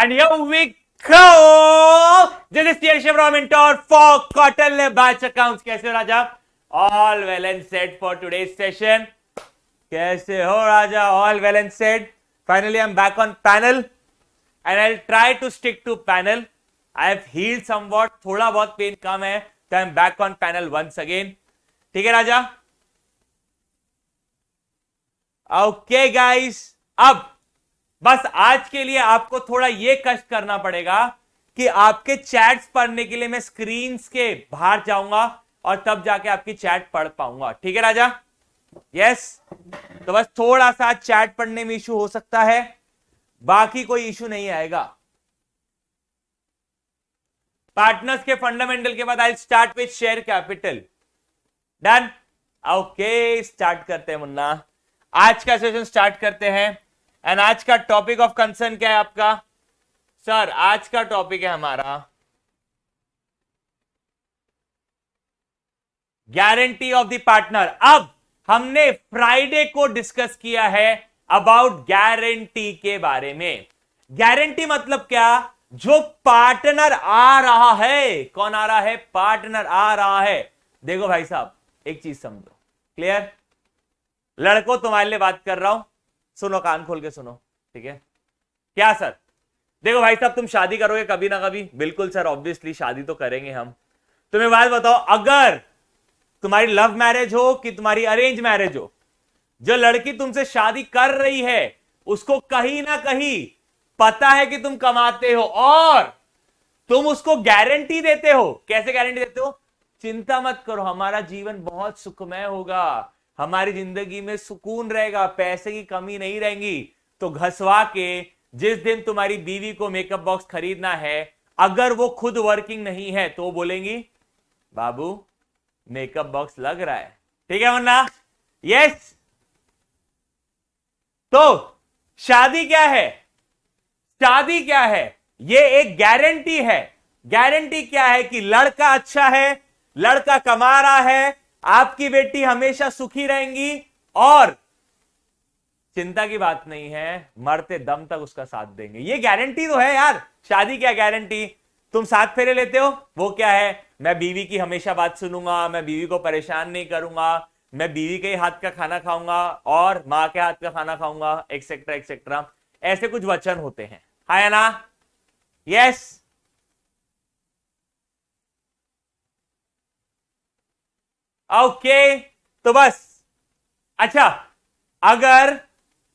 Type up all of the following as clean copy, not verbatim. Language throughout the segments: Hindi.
And here we go. This is T.R. from Mentor for Cotton Batch Accounts. कैसे हो राजा? All well and set for today's session. कैसे हो राजा? All well and set. Finally, I'm back on panel, and I'll try to stick to panel. I have healed somewhat. थोड़ा बहुत पेन कम है, तो I'm back on panel once again. ठीक है राजा? Okay guys. अब बस आज के लिए आपको थोड़ा ये कष्ट करना पड़ेगा कि आपके चैट्स पढ़ने के लिए मैं स्क्रीन्स के बाहर जाऊंगा और तब जाके आपकी चैट पढ़ पाऊंगा. ठीक है राजा? यस. तो बस थोड़ा सा चैट पढ़ने में इशू हो सकता है, बाकी कोई इशू नहीं आएगा. पार्टनर्स के फंडामेंटल के बाद I start with share capital. Done? Okay, start करते हैं मुन्ना. आज का सेशन स्टार्ट करते हैं. एंड आज का टॉपिक ऑफ कंसर्न क्या है आपका? सर आज का टॉपिक है हमारा गारंटी ऑफ द पार्टनर. अब हमने फ्राइडे को डिस्कस किया है अबाउट गारंटी के बारे में. गारंटी मतलब क्या? जो पार्टनर आ रहा है. कौन आ रहा है? पार्टनर आ रहा है. देखो भाई साहब, एक चीज समझो. क्लियर? लड़कों तुम्हारे लिए बात कर रहा हूं, सुनो, कान खोल के सुनो. ठीक है? क्या सर? देखो भाई साहब, तुम शादी करोगे कभी ना कभी. बिल्कुल सर, ऑब्वियसली शादी तो करेंगे हम. तुम्हें बात बताओ, अगर तुम्हारी लव मैरिज हो कि तुम्हारी अरेंज मैरिज हो, जो लड़की तुमसे शादी कर रही है उसको कहीं ना कहीं पता है कि तुम कमाते हो और तुम उसको गारंटी देते हो. कैसे गारंटी देते हो? चिंता मत करो, हमारा जीवन बहुत सुखमय होगा, हमारी जिंदगी में सुकून रहेगा, पैसे की कमी नहीं रहेगी. तो घसवा के जिस दिन तुम्हारी बीवी को मेकअप बॉक्स खरीदना है, अगर वो खुद वर्किंग नहीं है तो बोलेंगी बाबू मेकअप बॉक्स लग रहा है. ठीक है वरना? यस. तो शादी क्या है? शादी क्या है? ये एक गारंटी है. गारंटी क्या है? कि लड़का अच्छा है, लड़का कमा रहा है, आपकी बेटी हमेशा सुखी रहेंगी और चिंता की बात नहीं है, मरते दम तक उसका साथ देंगे. ये गारंटी तो है यार. शादी क्या गारंटी? तुम साथ फेरे लेते हो, वो क्या है? मैं बीवी की हमेशा बात सुनूंगा, मैं बीवी को परेशान नहीं करूंगा, मैं बीवी के हाथ का खाना खाऊंगा और मां के हाथ का खाना खाऊंगा, एक्सेट्रा एक्सेट्रा. ऐसे कुछ वचन होते हैं. है ना? यस. ओके. तो बस. अच्छा, अगर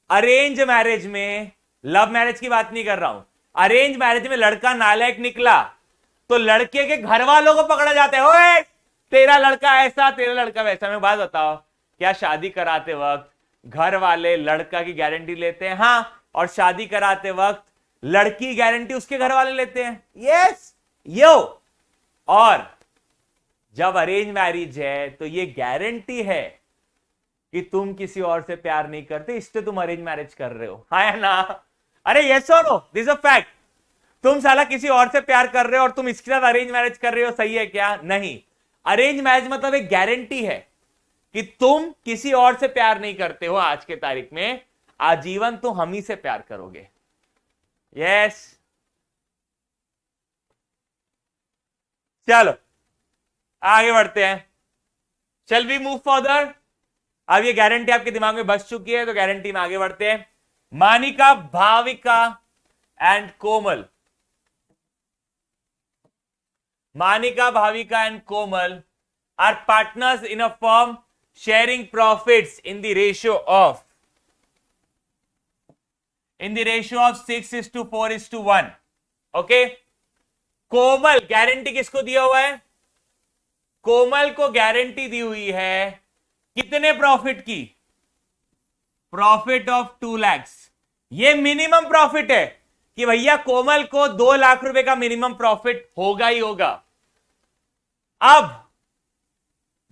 अरेंज मैरिज में, लव मैरिज की बात नहीं कर रहा हूं, अरेंज मैरिज में लड़का नालायक निकला तो लड़के के घर वालों को पकड़ा जाता है. ओए तेरा लड़का ऐसा, तेरा लड़का वैसा. मैं बात बताओ, क्या शादी कराते वक्त घर वाले लड़का की गारंटी लेते हैं? हाँ. और शादी कराते वक्त लड़की गारंटी उसके घर वाले लेते हैं. यस यो. और जब अरेंज मैरिज है तो ये गारंटी है कि तुम किसी और से प्यार नहीं करते, इसलिए तुम अरेंज मैरिज कर रहे हो. है ना? अरे यस और नो, दिस अ फैक्ट. तुम साला किसी और से प्यार कर रहे हो और तुम इसके साथ अरेंज मैरिज कर रहे हो. सही है क्या? नहीं. अरेंज मैरिज मतलब एक गारंटी है कि तुम किसी और से प्यार नहीं करते हो. आज के तारीख में आजीवन तुम हम ही से प्यार करोगे. यस. चलो आगे बढ़ते हैं. चल वी मूव फर्दर. अब ये गारंटी आपके दिमाग में बस चुकी है, तो गारंटी में आगे बढ़ते हैं. Manika, Bhavika and Komal. Manika, Bhavika and Komal are partners in a firm sharing profits in the ratio of 6:4:1. Okay. Komal, guarantee किसको दिया हुआ है? कोमल को गारंटी दी हुई है कितने प्रॉफिट की? Profit of 2 lakh. ये मिनिमम प्रॉफिट है कि भैया कोमल को 2 लाख रुपए का मिनिमम प्रॉफिट होगा ही होगा. अब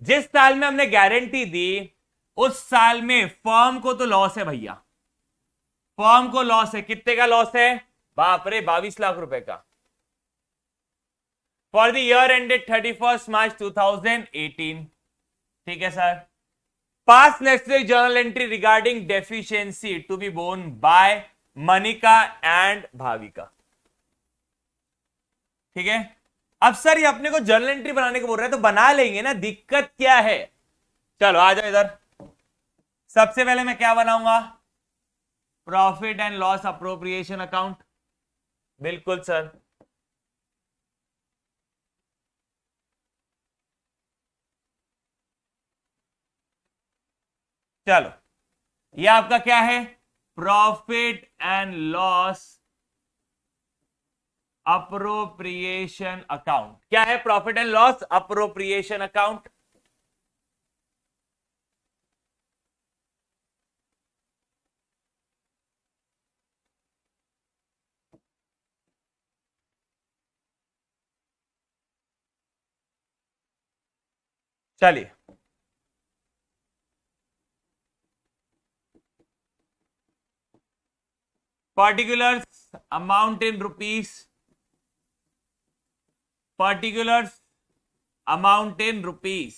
जिस साल में हमने गारंटी दी उस साल में फर्म को तो लॉस है भैया. फर्म को लॉस है. कितने का लॉस है? बाप रे, 22 लाख रुपए का. For the year ended 31 March 2018. ठीक है sir. Pass necessary journal entry regarding deficiency to be borne by Manika and Bhavika. ठीक है। अब सर ये अपने को जर्नल एंट्री बनाने को बोल रहे हैं, तो बना लेंगे ना, दिक्कत क्या है। चलो आ जाओ इधर। सबसे पहले मैं क्या बनाऊंगा, profit and loss appropriation account. बिल्कुल सर। चलो ये आपका क्या है, profit and loss appropriation account. क्या है, profit and loss appropriation account. चलिए particulars amount in rupees, particulars amount in rupees।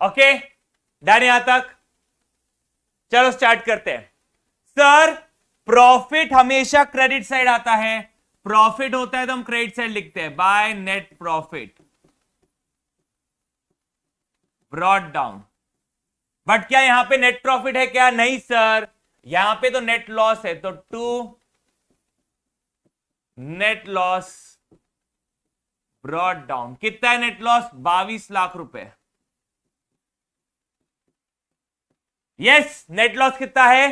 Okay done यहां तक। चलो स्टार्ट करते हैं। सर प्रॉफिट हमेशा क्रेडिट साइड आता है, प्रॉफिट होता है तो हम क्रेडिट साइड लिखते हैं, bye net profit brought down. But क्या यहां पे नेट प्रॉफिट है क्या, नहीं सर, यहां पे तो नेट लॉस है, तो to net loss brought down. कितना है नेट लॉस, 22 लाख रुपए। यस नेट लॉस कितना है,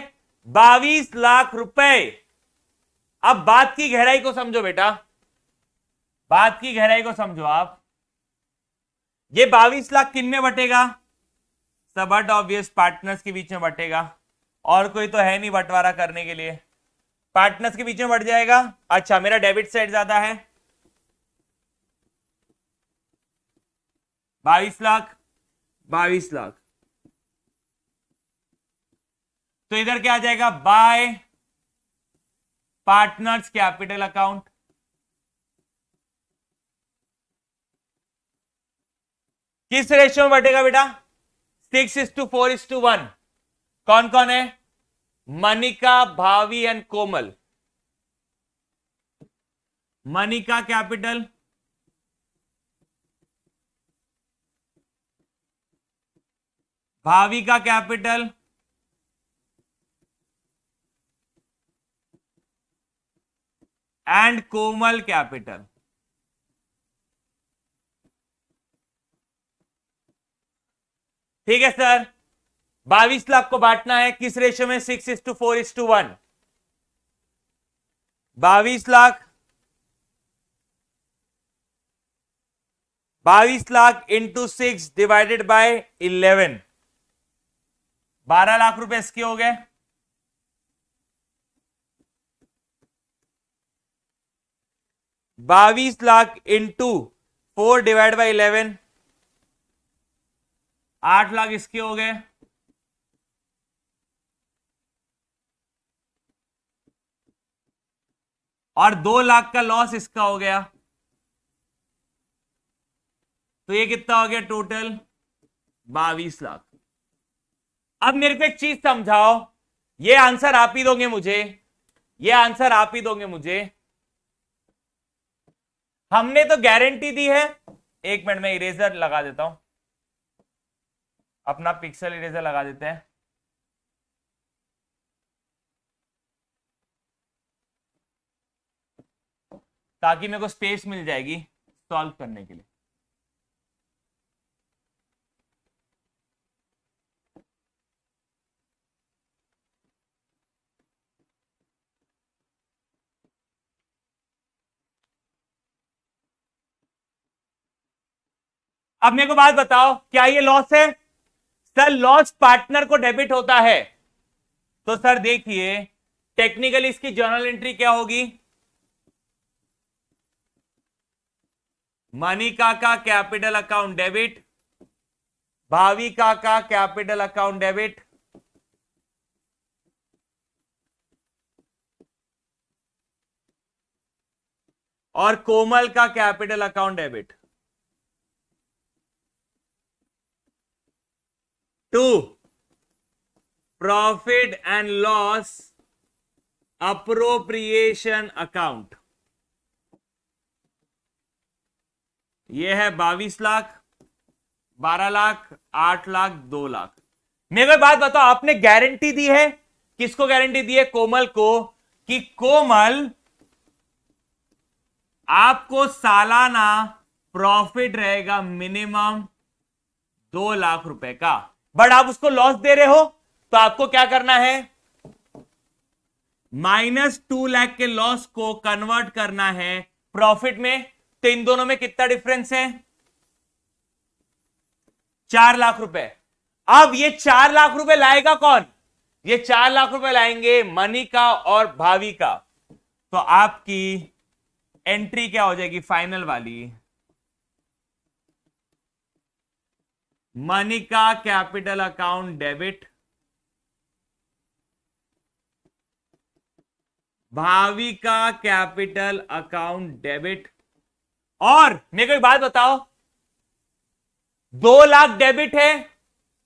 22 लाख रुपए। अब बात की गहराई को समझो बेटा, बात की गहराई को समझो आप। ये 22 लाख किन में बटेगा, सब बट ऑब्वियस पार्टनर्स के बीच में बटेगा, और कोई तो है नहीं बंटवारा करने के लिए, पार्टनर्स के बीच में बढ़ जाएगा। अच्छा मेरा डेबिट साइड ज्यादा है, 22 लाख 22 लाख, तो इधर क्या आ जाएगा, बाय पार्टनर्स कैपिटल अकाउंट। किस रेशियो में बटेगा बेटा, 6:4:1। कौन कौन है, मनिका, भावी एंड कोमल। मनिका कैपिटल, भावी का कैपिटल, एंड कोमल कैपिटल। ठीक है सर, 22 लाख को बांटना है किस रेशियो में, 6:4:1। 22 lakh into 6 divided by 11, 12 lakh रुपए इसके हो गए। बाईस lakh into 4 divide by 11, 8 lakh इसके हो गए। और 2 लाख का लॉस इसका हो गया, तो ये कितना हो गया टोटल, 22 लाख। अब मेरे को एक चीज समझाओ, ये आंसर आप ही दोगे मुझे, ये आंसर आप ही दोगे मुझे। हमने तो गारंटी दी है, एक मिनट में इरेजर लगा देता हूं, अपना पिक्सल इरेजर लगा देते हैं। ताकि मेरे को स्पेस मिल जाएगी सॉल्व करने के लिए। अब मेरे को बात बताओ, क्या ये लॉस है, सर लॉस पार्टनर को डेबिट होता है, तो सर देखिए टेक्निकली इसकी जर्नल एंट्री क्या होगी, मनिका का कैपिटल अकाउंट डेबिट, भाविका का कैपिटल अकाउंट डेबिट, और कोमल का capital account debit. 2 profit and loss appropriation account, ये है 22 लाख, 12 लाख, 8 लाख, 2 लाख। मेरे को बात बताओ, आपने गारंटी दी है, किसको गारंटी दी है? कोमल को, कि कोमल आपको सालाना प्रॉफिट रहेगा मिनिमम 2 लाख रुपए का, बट आप उसको लॉस दे रहे हो, तो आपको क्या करना है? -2 लाख के लॉस को कन्वर्ट करना है प्रॉफिट में। तो इन दोनों में कितना डिफरेंस है? 4 लाख रुपए। अब ये 4 लाख रुपए लाएगा कौन? ये 4 लाख रुपए लाएंगे मनिका और भावी का। तो आपकी एंट्री क्या हो जाएगी फाइनल वाली? मनिका कैपिटल अकाउंट डेबिट, भावी का कैपिटल अकाउंट डेबिट। और मेरे को एक बात बताओ, 2 लाख डेबिट है,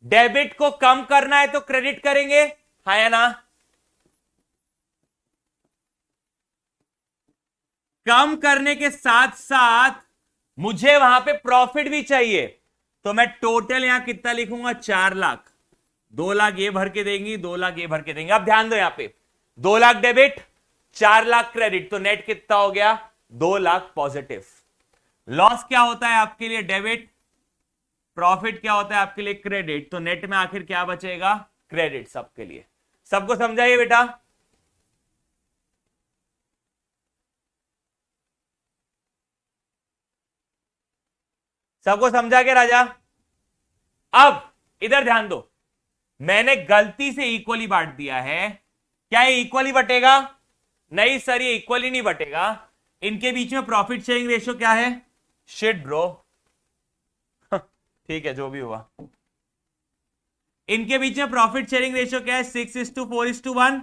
डेबिट को कम करना है तो क्रेडिट करेंगे, हाँ या ना? कम करने के साथ साथ मुझे वहां पे प्रॉफिट भी चाहिए, तो मैं टोटल यहां कितना लिखूंगा? 4 लाख। 2 लाख ये भर के देंगी, 2 लाख ये भर के देंगे। अब ध्यान दो, यहां पे 2 लाख डेबिट, 4 लाख क्रेडिट, तो नेट कितना हो गया? 2 लाख पॉजिटिव। लॉस क्या होता है आपके लिए? डेबिट। प्रॉफिट क्या होता है आपके लिए? क्रेडिट। तो नेट में आखिर क्या बचेगा? क्रेडिट सबके लिए। सबको समझाइए बेटा। सबको समझा के राजा? अब इधर ध्यान दो, मैंने गलती से इक्वली बांट दिया है। क्या ये इक्वली बटेगा? नहीं सर, ये इक्वली नहीं बटेगा। इनके बीच में प्रॉफिट शेयरिंग रेशियो क्या है? शिट ब्रो, ठीक है जो भी हुआ। इनके बीच में प्रॉफिट शेयरिंग रेशियो क्या है? 6:4:1।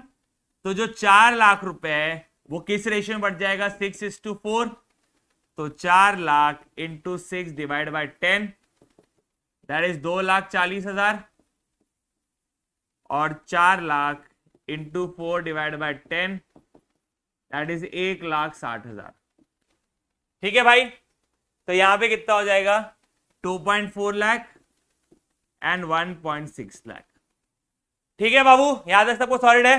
तो जो 4 लाख रुपए है वो किस रेशियो में बढ़ जाएगा? 6:4। तो 4 lakh into 6 divide by 10, that is 2,40,000। और 4 lakh into 4 divide bye 10, that is 1,60,000। ठीक है भाई, तो यहां पे कितना हो जाएगा? 2.4 लाख एंड 1.6 लाख। ठीक है बाबू, याद है सबको? सॉलिड है?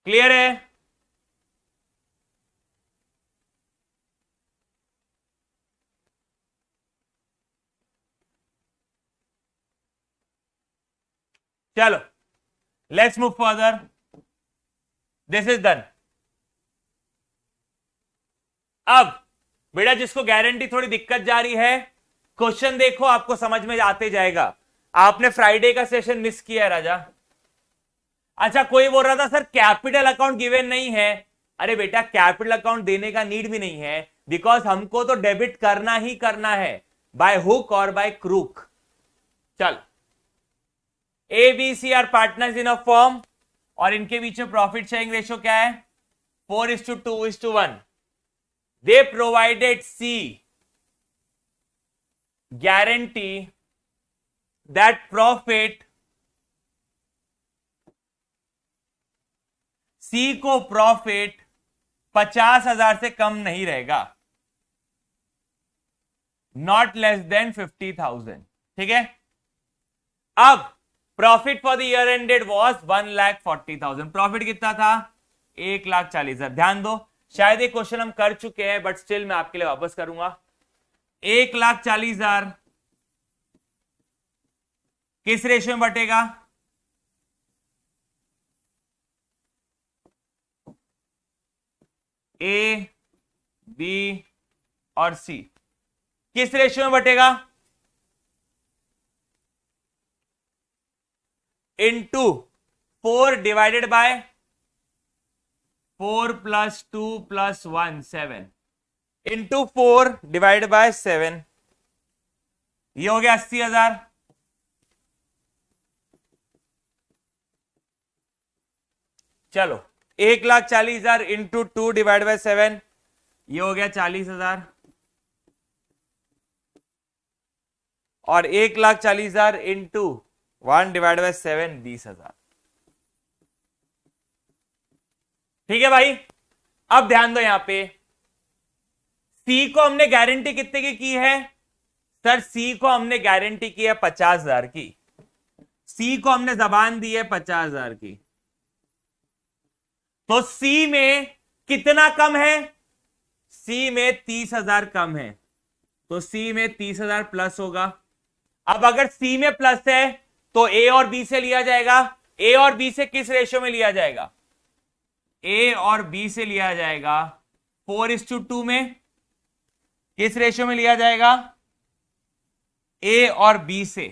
क्लियर है? चलो let's move further, this is done. अब बेटा जिसको गारंटी थोड़ी दिक्कत जा रही है, क्वेश्चन देखो, आपको समझ में आते जाएगा। आपने फ्राइडे का सेशन मिस किया है राजा। अच्छा, कोई बोल रहा था सर कैपिटल अकाउंट गिवन नहीं है। अरे बेटा कैपिटल अकाउंट देने का नीड भी नहीं है, बिकॉज हमको तो डेबिट करना ही करना है, बाय हुक और बाय क्रूक। चल, A B C are partners in a firm, और इनके बीच में प्रॉफिट शेयरिंग रेशियो क्या है? 4:2:1। They provided C guarantee that profit, C को प्रॉफिट 50,000 से कम नहीं रहेगा, नॉट लेस देन 50,000। ठीक है, अब profit for the year ended was 1,40,000। Profit कितना था? 1,40,000। ध्यान दो, शायद ये क्वेश्चन हम कर चुके हैं, बट स्टिल मैं आपके लिए वापस करूंगा। 1,40,000 किस रेशियो में बटेगा? ए, बी और सी किस रेशियो में बटेगा? Into 4 divided by 4 + 2 + 1 7 into 4 divide by 7, ये हो गया 80,000। चलो 1,40,000 इंटू 2 डिवाइड बाय 7, ये हो गया 40,000। और 1,40,000 इंटू 1/7 20,000। ठीक है भाई। अब ध्यान दो यहां पे, सी को हमने गारंटी कितने की है सर? सी को हमने गारंटी की है 50,000 की। सी को हमने जबान दी है 50,000 की। तो सी में कितना कम है? सी में 30,000 कम है, तो सी में 30,000 प्लस होगा। अब अगर सी में प्लस है तो ए और बी से लिया जाएगा। ए और बी से किस रेशियो में लिया जाएगा? ए और बी से लिया जाएगा 4:2 में। किस रेशियो में लिया जाएगा? ए और बी से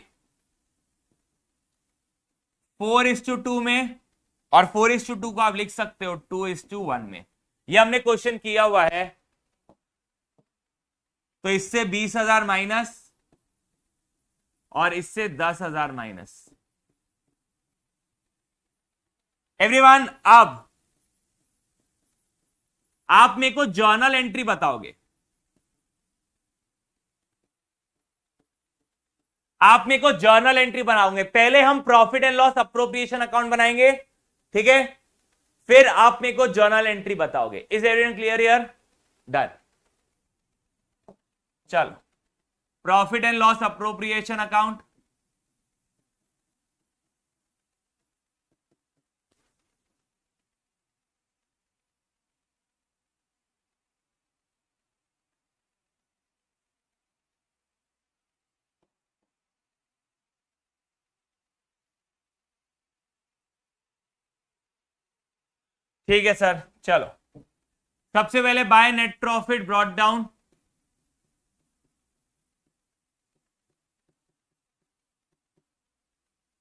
4:2 में। और 4:2 को आप लिख सकते हो 2:1 में। यह हमने क्वेश्चन किया हुआ है। तो इससे 20,000 माइनस और इससे 10,000 माइनस। एवरीवन, अब आप मेरे को जर्नल एंट्री बताओगे। आप मेरे को जर्नल एंट्री बनाओगे। पहले हम profit and loss appropriation account बनाएंगे, ठीक है? फिर आप मेरे को जर्नल एंट्री बताओगे। Is everyone clear here? Done. चलो, profit and loss appropriation account. ठीक है सर, चलो सबसे पहले by net profit brought down.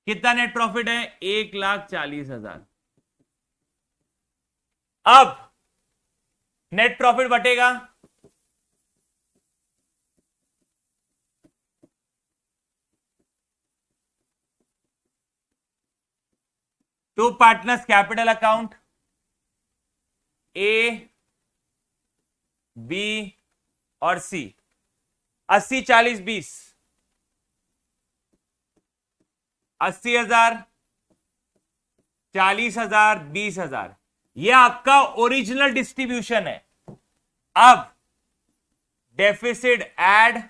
कितना नेट प्रॉफिट है? 1,40,000। अब नेट प्रॉफिट बटेगा to partners capital account, A B और सी। 80 40 20, 80,000 40,000 20,000। यह आपका ओरिजिनल डिस्ट्रीब्यूशन है। अब डेफिसिट ऐड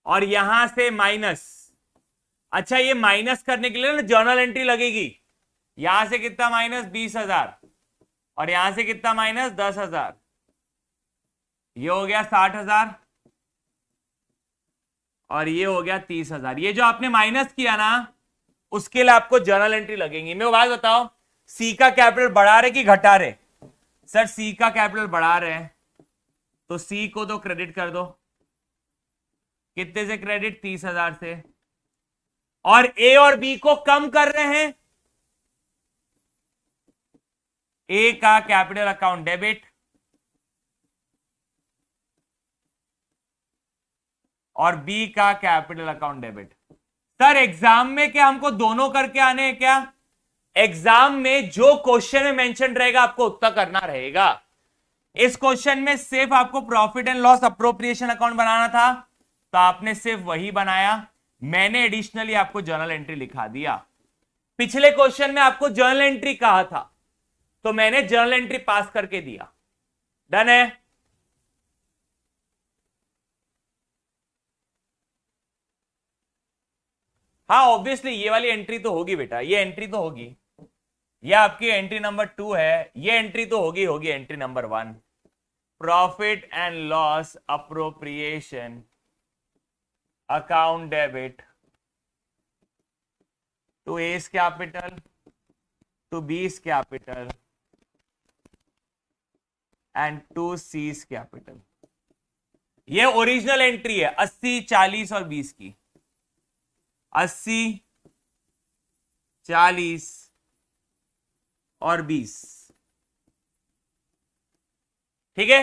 और यहां से माइनस। अच्छा, ये माइनस करने के लिए ना जर्नल एंट्री लगेगी। यहां से कितना माइनस? 20,000 और यहां से कितना माइनस? 10,000। ये हो गया 60,000 और ये हो गया 30,000। ये जो आपने माइनस किया ना, उसके लिए आपको जर्नल एंट्री लगेंगी। मेरे को बात बताओ, सी का कैपिटल बढ़ा रहे कि घटा रहे? सर सी का कैपिटल बढ़ा रहे हैं, तो सी को तो क्रेडिट कर दो। कितने से क्रेडिट? 30,000 से। और ए और बी को कम कर रहे हैं। ए का कैपिटल अकाउंट डेबिट और बी का capital account debit. Sir exam में क्या हमको दोनों करके आने हैं क्या? एग्जाम में जो क्वेश्चन में मेंशन रहेगा आपको उतना करना रहेगा। इस क्वेश्चन में सिर्फ आपको profit and loss appropriation account बनाना था, तो आपने सिर्फ वही बनाया। मैंने एडिशनली आपको जर्नल एंट्री लिखा दिया। पिछले क्वेश्चन में आपको जर्नल एंट्री कहा था, तो मैंने जर्नल एंट्री पास करके दिया। डन है? हाँ ऑब्वियसली ये वाली एंट्री तो होगी बेटा, ये एंट्री तो होगी। ये आपकी एंट्री नंबर 2 है, ये एंट्री तो होगी होगी entry number 1। Profit and loss appropriation account debit to A's capital to B's capital and to C's capital. ये ओरिजिनल एंट्री है 80 40 और 20 की। 80 40 और 20। ठीक है,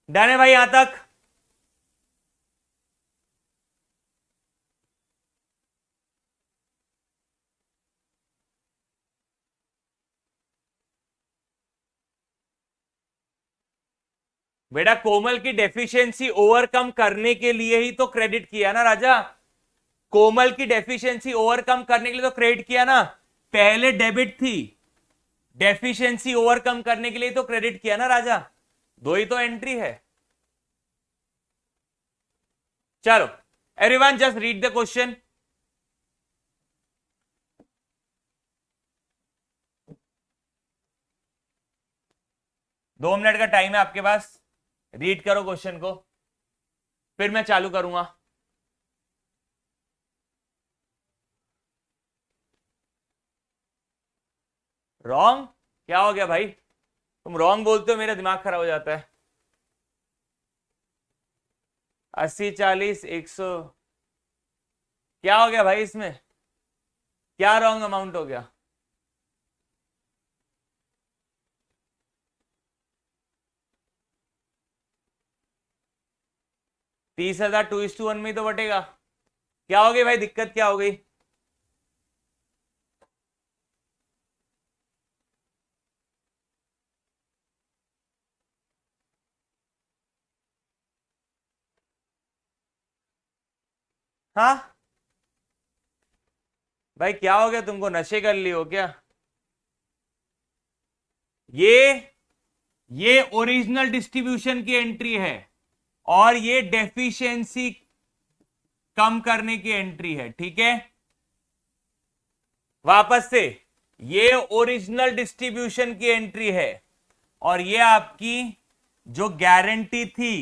डन है भाई यहां तक? बेटा कोमल की डेफिशिएंसी ओवरकम करने के लिए ही तो क्रेडिट किया ना राजा, कोमल की डेफिशिएंसी ओवरकम करने के लिए तो क्रेडिट किया ना, पहले डेबिट थी, डेफिशिएंसी ओवरकम करने के लिए तो क्रेडिट किया ना राजा, दो ही तो एंट्री है। चलो everyone just read the question. दो मिनट का टाइम है आपके पास, रीड करो क्वेश्चन को, फिर मैं चालू करूंगा। रॉन्ग क्या हो गया भाई, तुम रॉन्ग बोलते हो मेरा दिमाग खराब हो जाता है। 80 40 100 क्या हो गया भाई, इसमें क्या रॉन्ग अमाउंट हो गया? $30,000 2:1 में ही तो बटेगा। क्या हो गई भाई, दिक्कत क्या हो गई? हाँ भाई क्या हो गया तुमको, नशे कर ली हो क्या? ये ओरिजिनल डिस्ट्रीब्यूशन की एंट्री है और ये डेफिशिएंसी कम करने की एंट्री है, ठीक है। वापस से, ये ओरिजिनल डिस्ट्रीब्यूशन की एंट्री है और ये आपकी जो गारंटी थी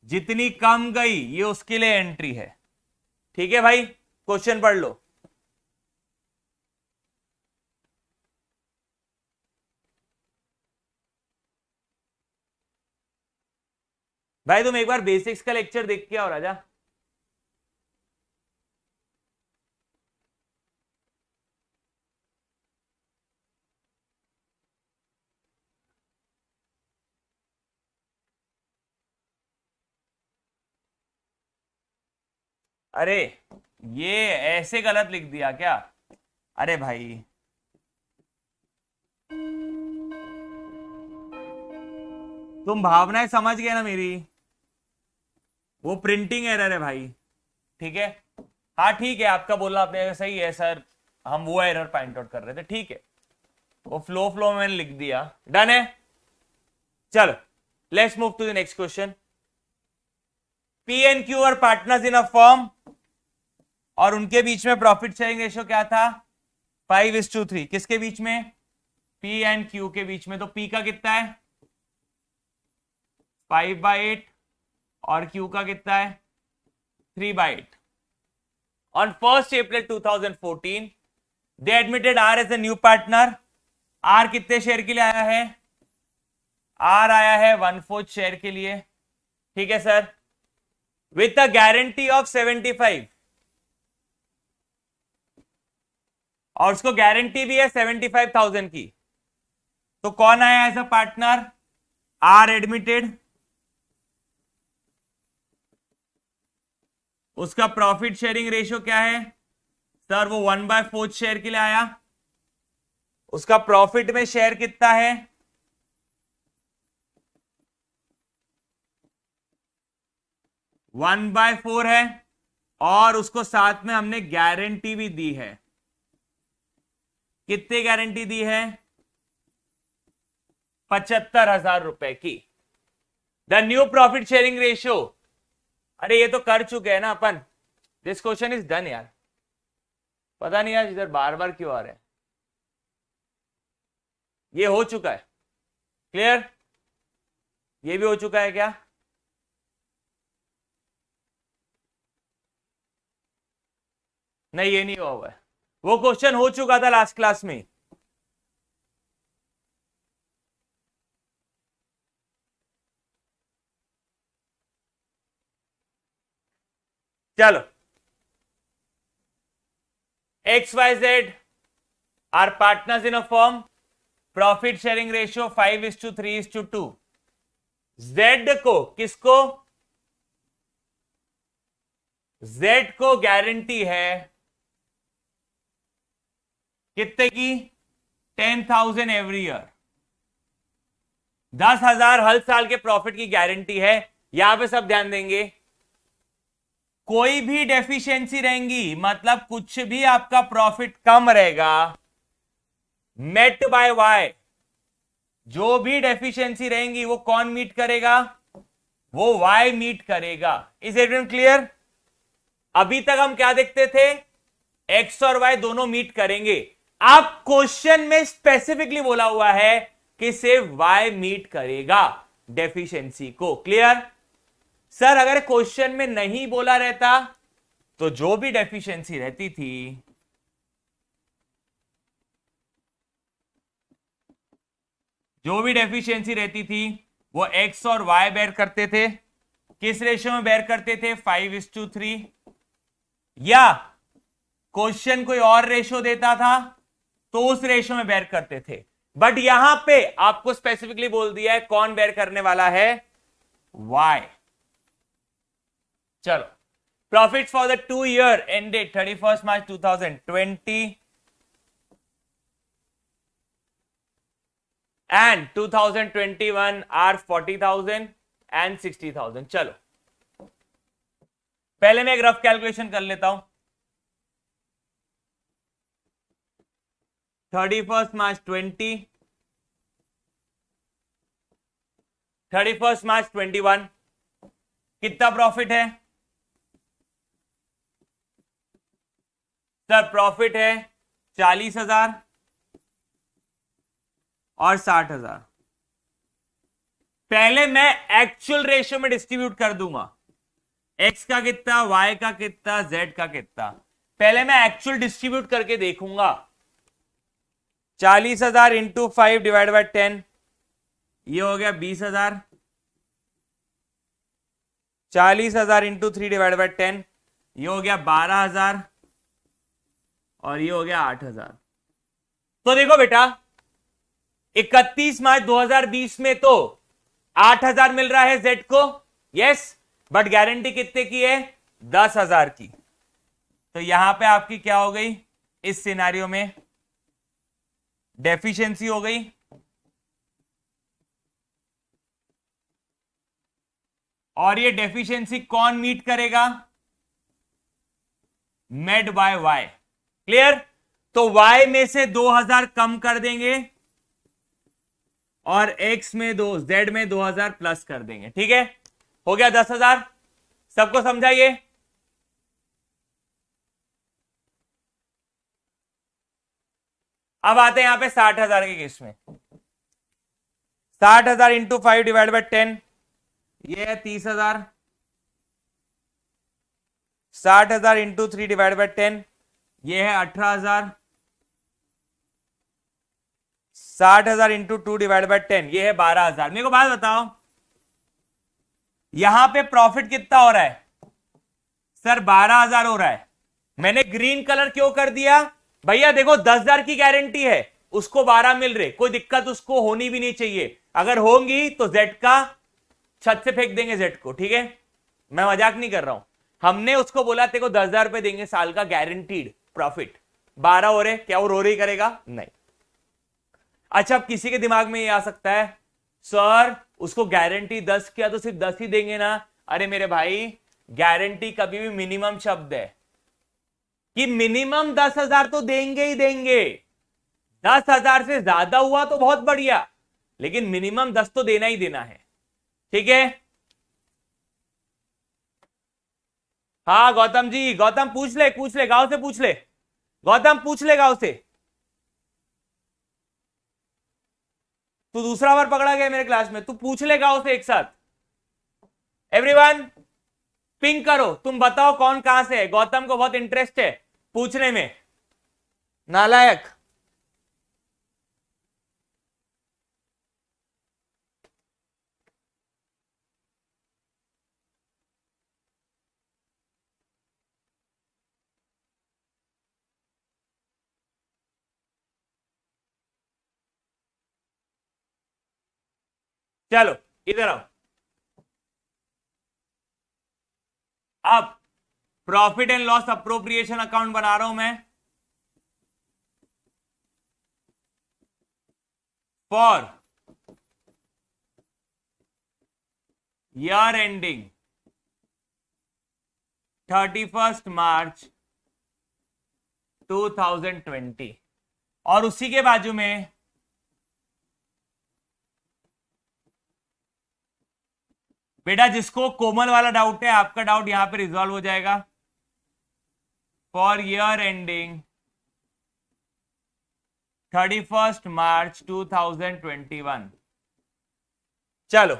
जितनी कम गई ये उसके लिए एंट्री है, ठीक है भाई। क्वेश्चन पढ़ लो। भाई तुम एक बार बेसिक्स का लेक्चर देख के आओ राजा। अरे ये ऐसे गलत लिख दिया क्या? अरे भाई तुम भावनाएं समझ गए ना मेरी, वो प्रिंटिंग एरर है भाई, ठीक है। हाँ ठीक है, आपका बोलना आपने सही है सर, हम वो एरर पॉइंट आउट कर रहे थे, ठीक है। वो फ्लो में मैंने लिख दिया, डन है। चलो let's move to the next question. P and Q are partners in a firm और उनके बीच में प्रॉफिट शेयरिंग रेशियो क्या था? 5:3। किसके बीच में? पी एंड क्यू के बीच में। तो पी का कितना है? 5/8 और क्यू का कितना है? 3/8। On 1st April 2014 they admitted R as a new partner. R कितने शेयर के लिए आया है? आर आया है 1/4 शेयर के लिए, ठीक है sir, with a guarantee of 75 और उसको गारंटी भी है 75,000 की। तो कौन आया as a partner? R admitted, उसका प्रॉफिट शेयरिंग रेशियो क्या है सर? वो 1/4 शेयर के लिए आया। उसका प्रॉफिट में शेयर कितना है? 1/4 है और उसको साथ में हमने गारंटी भी दी है। कितनी गारंटी दी है? 75,000 रुपए की। The new profit sharing ratio, अरे ये तो कर चुके हैं ना अपन, दिस क्वेश्चन इज डन यार। पता नहीं यार इधर बार बार क्यों आ रहे हैं, ये हो चुका है, क्लियर? ये भी हो चुका है क्या? नहीं ये नहीं हुआ है, वो क्वेश्चन हो चुका था लास्ट क्लास में। चलो XYZ are partners in a firm, profit sharing ratio 5:3:2। Z को, किसको? Z को गारंटी है कितने की? 10,000 एवरी ईयर। 10,000 हर साल के प्रॉफिट की गारंटी है। यहां पे सब ध्यान देंगे, कोई भी डेफिशिएंसी रहेंगी मतलब कुछ भी आपका प्रॉफिट कम रहेगा, मेट बाय वाई, जो भी डेफिशिएंसी रहेंगी वो कौन मीट करेगा, वो वाई मीट करेगा। Is everyone clear? अभी तक हम क्या देखते थे, एक्स और वाई दोनों मीट करेंगे। आप क्वेश्चन में स्पेसिफिकली बोला हुआ है कि सिर्फ वाई मीट करेगा डेफिशिएंसी को। क्लियर? सर अगर क्वेश्चन में नहीं बोला रहता तो जो भी डेफिशिएंसी रहती थी वो एक्स और वाई बेयर करते थे। किस रेशियो में बेयर करते थे? 5:3। या क्वेश्चन कोई और रेशियो देता था तो उस रेशियो में बेयर करते थे। बट यहां पे आपको स्पेसिफिकली बोल दिया है कौन बेयर करने वाला है, वाई। चलो, profits for the 2 year ended 31st March 2020 and 2021 are 40,000 and 60,000। चलो पहले मैं एक रफ कैलकुलेशन कर लेता हूं। 31st March 20, 31st March 21 कितना प्रॉफिट है? सर प्रॉफिट है 40,000 और 60,000। पहले मैं एक्चुअल रेशियो में डिस्ट्रीब्यूट कर दूंगा, एक्स का कितना, वाई का कितना, जेड का कितना। पहले मैं एक्चुअल डिस्ट्रीब्यूट करके देखूंगा। 40,000 इंटू 5 डिवाइड बाई 10, ये हो गया 20,000। 40,000 इंटू 3 डिवाइड बाई 10, ये हो गया 12,000 और ये हो गया 8,000। तो देखो बेटा 31 मार्च 2020 में तो 8,000 मिल रहा है जेड को, यस, बट गारंटी कितने की है? 10,000 की। तो यहां पे आपकी क्या हो गई, इस सिनेरियो में डेफिशिएंसी हो गई। और ये डेफिशिएंसी कौन मीट करेगा? Made by Y. क्लियर? तो वाई में से 2,000 कम कर देंगे और एक्स में जेड में 2,000 प्लस कर देंगे। ठीक है, हो गया 10,000। सबको समझाइए। अब आते हैं यहां पे 60,000 के केस में। 60,000 इंटू 5 डिवाइड बाई 10, ये है 30,000। 60,000 इंटू 3 डिवाइड बाई 10, ये है 18,000। 60,000 इंटू 2 डिवाइड बाई 10, ये है 12,000। मेरे को बात बताओ, यहां पे प्रॉफिट कितना हो रहा है? सर 12,000 हो रहा है। मैंने ग्रीन कलर क्यों कर दिया? भैया देखो 10,000 की गारंटी है, उसको 12 मिल रहे, कोई दिक्कत उसको होनी भी नहीं चाहिए। अगर होंगी तो जेड का छत से फेंक देंगे जेड को। ठीक है, मैं मजाक नहीं कर रहा हूं। हमने उसको बोला तेरे को 10,000 रुपए देंगे साल का गारंटीड प्रॉफिट, 12 हो रहे, क्या वो रो रही करेगा? नहीं। अच्छा, अब किसी के दिमाग में ये आ सकता है सर उसको गारंटी 10 किया तो सिर्फ 10 ही देंगे ना। अरे मेरे भाई, गारंटी कभी भी मिनिमम शब्द है कि मिनिमम 10,000 तो देंगे ही देंगे। 10,000 से ज्यादा हुआ तो बहुत बढ़िया, लेकिन मिनिमम 10 तो देना ही देना है। ठीक है? हाँ गौतम जी, गौतम पूछ ले गांव से पूछ ले, गौतम पूछ ले गांव से। तू दूसरा बार पकड़ा गया मेरे क्लास में, तू पूछ ले गांव से एक साथ। एवरीवन पिंक करो, तुम बताओ कौन कहां से है। गौतम को बहुत इंटरेस्ट है पूछने में, नालायक। चलो इधर आओ। अब profit and loss appropriation account बना रहा हूं मैं फॉर ईयर एंडिंग 31 मार्च 2020 और उसी के बाजू में बेटा जिसको कोमल वाला डाउट है, आपका डाउट यहां पे रिजॉल्व हो जाएगा। फॉर ईयर एंडिंग 31 मार्च 2021। चलो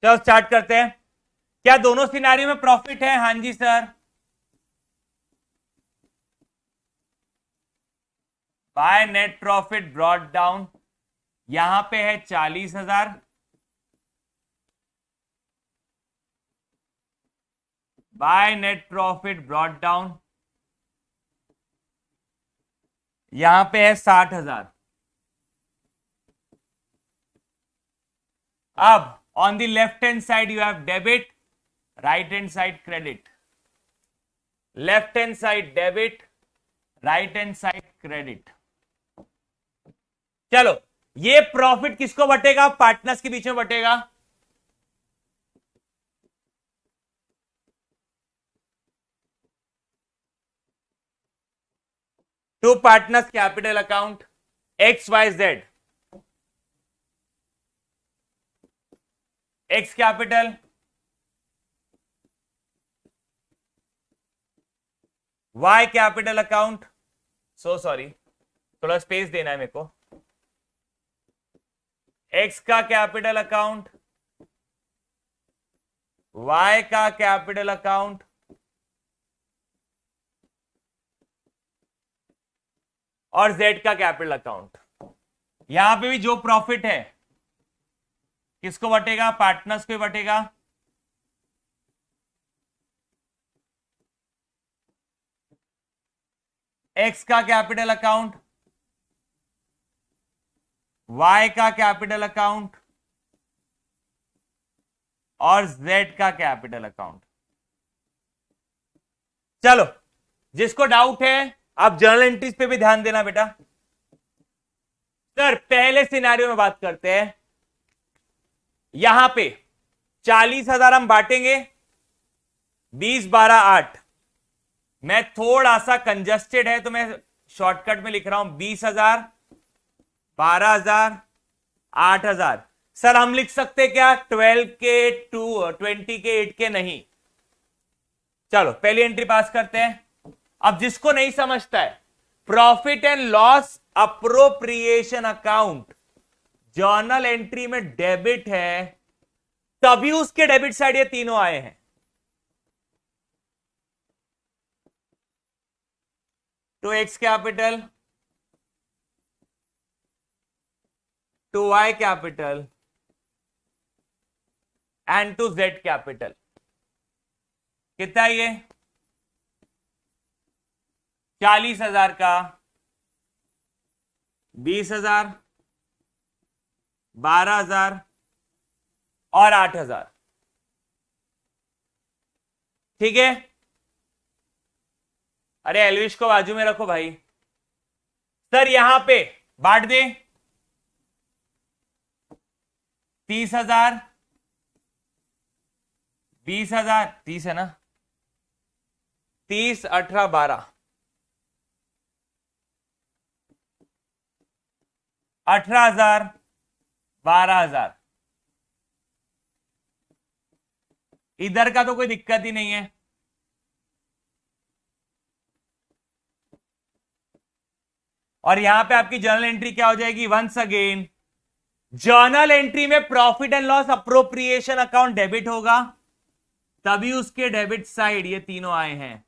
चलो स्टार्ट करते हैं। क्या दोनों सिनारियो में प्रॉफिट है? हाँ जी sir. By net profit brought down, यहां पे है 40,000। By net profit brought down, यहां पे है 60,000। अब on the left hand side you have debit, right hand side credit, left hand side debit, right hand side credit। चलो ये प्रॉफिट किसको बटेगा? पार्टनर्स के बीच में बटेगा। To partners capital account XYZ, X capital, Y capital account, so sorry थोड़ा स्पेस देना है मेरे को, एक्स का कैपिटल अकाउंट, वाई का कैपिटल अकाउंट और जेड का कैपिटल अकाउंट। यहां पे भी जो प्रॉफिट है किसको बटेगा? पार्टनर्स को बटेगा। एक्स का कैपिटल अकाउंट, वाई का कैपिटल अकाउंट और जेड का कैपिटल अकाउंट। चलो जिसको डाउट है आप जर्नल एंट्रीज पे भी ध्यान देना बेटा। सर पहले सिनेरियो में बात करते हैं। यहां पे 40,000 हम बांटेंगे, 20, 12, 8। मैं थोड़ा सा कंजस्टेड है तो मैं शॉर्टकट में लिख रहा हूं 20,000, 12,000, 8,000। सर हम लिख सकते क्या 12 के 2, 20 के 8 के? नहीं। चलो पहली एंट्री पास करते हैं। अब जिसको नहीं समझता है, profit and loss appropriation account journal entry में डेबिट है, तभी उसके डेबिट साइड ये तीनों आए हैं। To X capital, to Y capital and to Z capital. कितना ये? 40,000 का, 20,000, 12,000 और 8,000। ठीक है। अरे एलविश को बाजू में रखो भाई। सर यहां पे बांट दे 30,000, 20,000, 30 है ना, 30, 18, 12, 18,000, 12,000। इधर का तो कोई दिक्कत ही नहीं है। और यहां पे आपकी जर्नल एंट्री क्या हो जाएगी? वंस अगेन जर्नल एंट्री में profit and loss appropriation account debit होगा, तभी उसके डेबिट साइड ये तीनों आए हैं।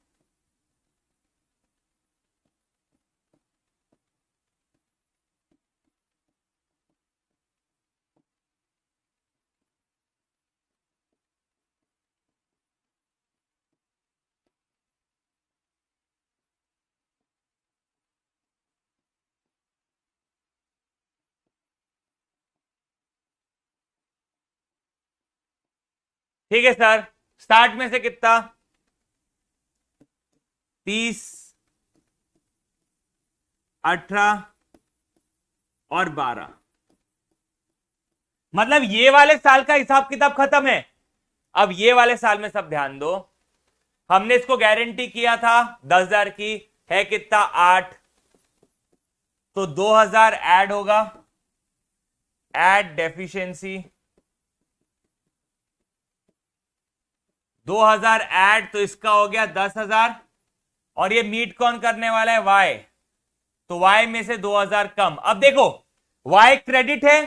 ठीक है सर, 60 में से कितना, 30, 18 और 12, मतलब ये वाले साल का हिसाब किताब खत्म है। अब ये वाले साल में सब ध्यान दो, हमने इसको गारंटी किया था 10,000 की, है कितना 8, तो 2,000 ऐड होगा, ऐड डेफिशिएंसी 2,000 ऐड, तो इसका हो गया 10,000, और ये मीट कौन करने वाला है, वाई, तो वाई में से 2,000 कम। अब देखो वाई क्रेडिट है,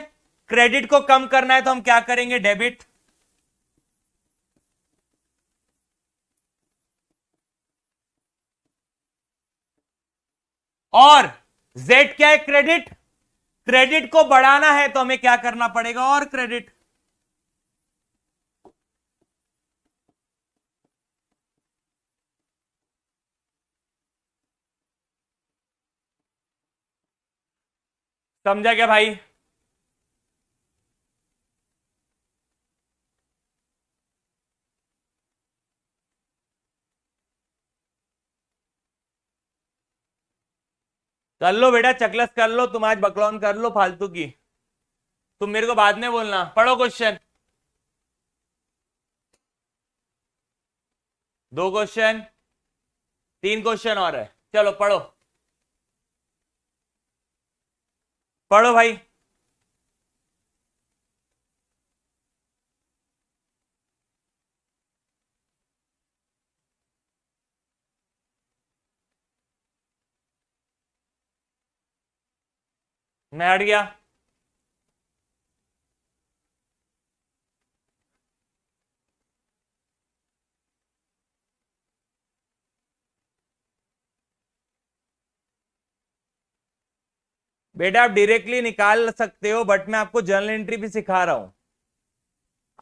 क्रेडिट को कम करना है तो हम क्या करेंगे, डेबिट, और जेड क्या है, क्रेडिट, क्रेडिट को बढ़ाना है तो हमें क्या करना पड़ेगा, और क्रेडिट, समझा क्या भाई। कर लो बेटा चकलस कर लो, तुम आज बकलौन कर लो फालतू की, तुम मेरे को बाद में बोलना। पढ़ो क्वेश्चन, 2 क्वेश्चन, 3 क्वेश्चन और है, चलो पढ़ो, पढ़ो भाई। मैं हट गया। बेटा आप डायरेक्टली निकाल सकते हो, बट मैं आपको जर्नल एंट्री भी सिखा रहा हूं,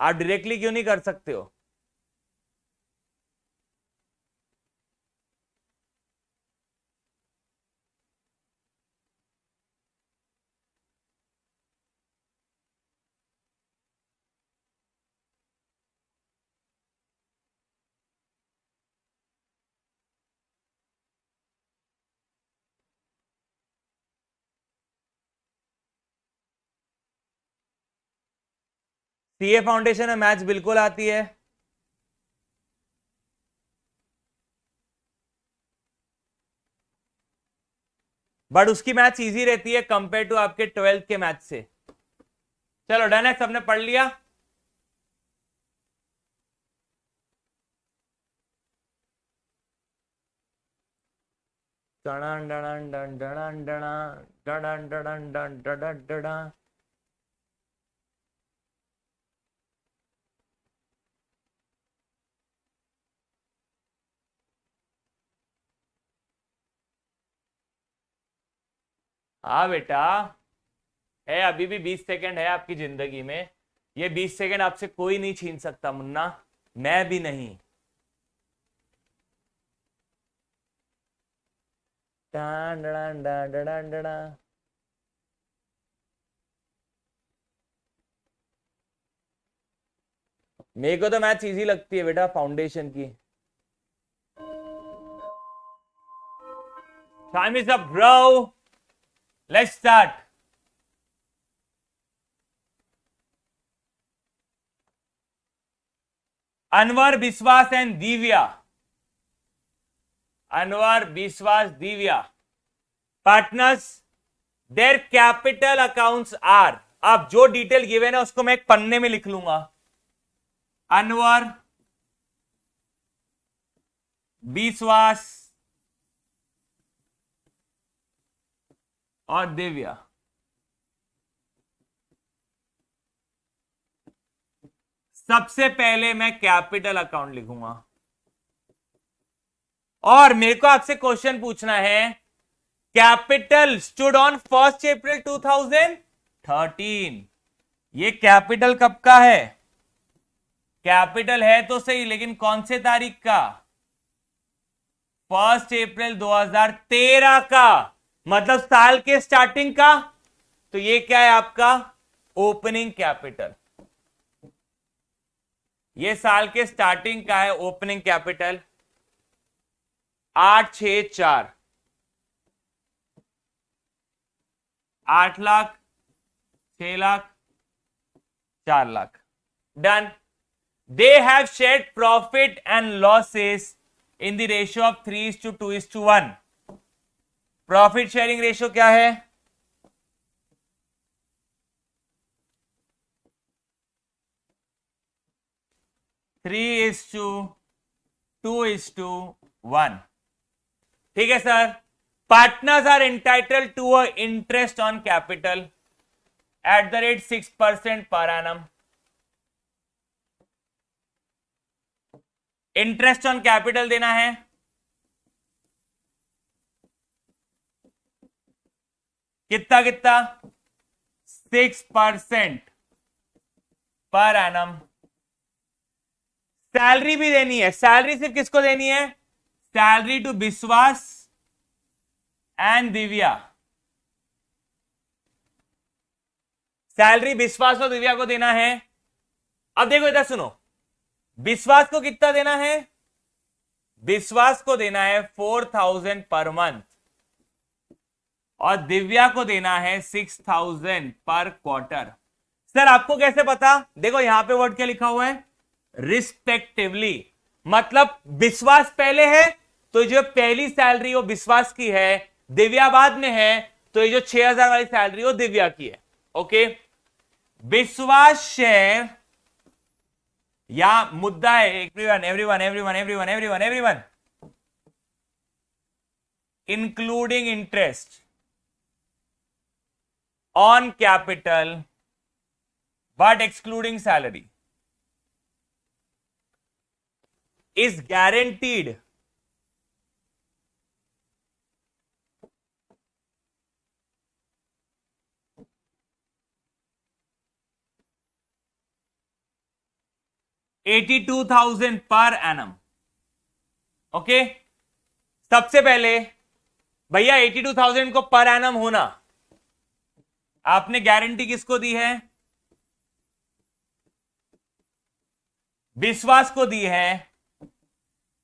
आप डायरेक्टली क्यों नहीं कर सकते हो। सीए फाउंडेशन में मैथ्स बिल्कुल आती है, बट उसकी मैथ्स इजी रहती है कंपेयर टू आपके 12th के मैथ्स से। चलो डन है, सबने पढ़ लिया। Done done done done done done done done done. हाँ बेटा है, अभी भी 20 सेकंड है आपकी जिंदगी में, ये 20 सेकंड आपसे कोई नहीं छीन सकता मुन्ना, मैं भी नहीं। Done done done done done. मेरे को तो मैथ्स इजी लगती है बेटा फाउंडेशन की। Time is up bro, let's start. Anwar Vishwas and Divya, Anwar Vishwas Divya partners, their capital accounts are, अब जो डिटेल गिवन है उसको मैं एक पन्ने में लिख लूंगा, अनवर विश्वास और दिव्या, सबसे पहले मैं कैपिटल अकाउंट लिखूंगा, और मेरे को आपसे क्वेश्चन पूछना है, कैपिटल स्टूड ऑन 1 अप्रैल 2013, ये कैपिटल कब का है, कैपिटल है तो सही लेकिन कौन से तारीख का, 1 अप्रैल 2013 का, मतलब साल के स्टार्टिंग का, तो ये क्या है आपका ओपनिंग कैपिटल। ये साल के स्टार्टिंग का है opening capital 864, 8 lakh, 6 lakh, 4 lakh. Done. They have shared profit and losses in the ratio of 3:2:1. Profit sharing ratio क्या है? 3:2:1। ठीक है sir. Partners are entitled to a interest on capital at the rate 6% per annum. Interest on capital देना है कितना कितना? 6% पर एनम। सैलरी भी देनी है। सैलरी सिर्फ किसको देनी है? सैलरी टू विश्वास एंड दिव्या। सैलरी विश्वास और दिव्या को देना है। अब देखो इधर सुनो, विश्वास को कितना देना है? विश्वास को देना है 4000 पर मंथ और दिव्या को देना है 6000 पर क्वार्टर। सर आपको कैसे पता? देखो यहां पे वर्ड क्या लिखा हुआ है? रिस्पेक्टिवली। मतलब विश्वास पहले है तो जो पहली सैलरी वो विश्वास की है, दिव्या बाद में है तो ये जो 6000 वाली सैलरी वो दिव्या की है। ओके। विश्वास शेयर या मुद्दा है everyone everyone everyone everyone everyone everyone including interest on capital but excluding salary is guaranteed $82,000 per annum. Okay. सबसे पहले भैया 82,000 को पर एनम होना, आपने गारंटी किसको दी है? विश्वास को दी है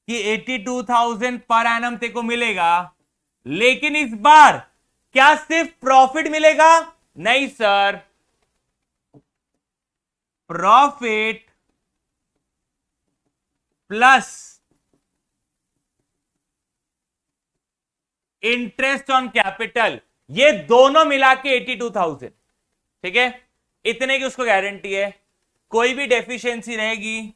कि 82,000 पर एनम ते को मिलेगा। लेकिन इस बार क्या सिर्फ प्रॉफिट मिलेगा? नहीं sir, profit plus interest on capital, ये दोनों मिला के 82,000। ठीक है, इतने की उसको गारंटी है। कोई भी डेफिशिएंसी रहेगी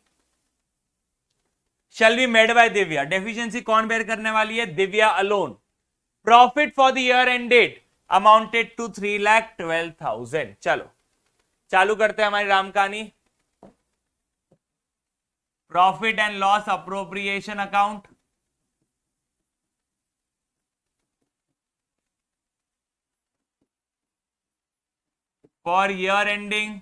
shall be made by Divya. Deficiency कौन बेयर करने वाली है? Divya alone. Profit for the year ended amounted to 3,12,000। चलो चालू करते हैं हमारी राम कहानी। Profit and loss appropriation account. For year ending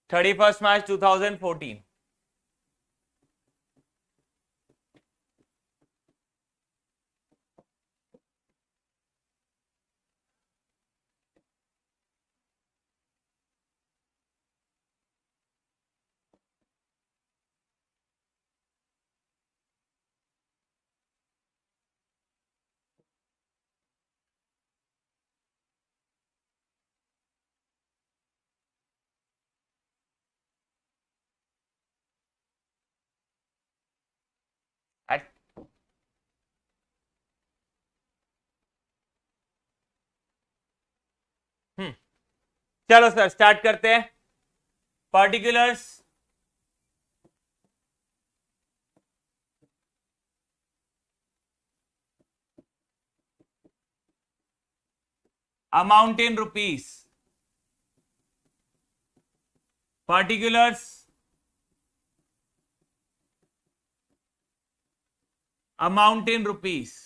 31st March 2014। चलो सर स्टार्ट करते हैं। Particulars amount in rupees. Particulars amount in rupees.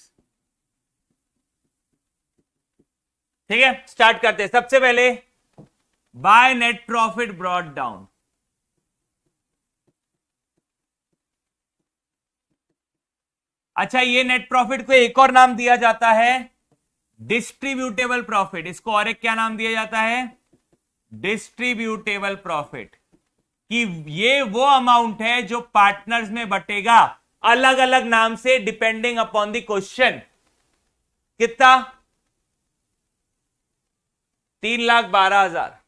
ठीक है, स्टार्ट करते हैं। सबसे पहले by net profit brought down. अच्छा, ये नेट प्रॉफिट को एक और नाम दिया जाता है डिस्ट्रीब्यूटेबल प्रॉफिट, इसको और एक क्या नाम दिया जाता है, डिस्ट्रीब्यूटेबल प्रॉफिट, कि ये वो अमाउंट है जो पार्टनर्स में बटेगा, अलग अलग नाम से डिपेंडिंग अपॉन द क्वेश्चन। कितना, 3,12,000।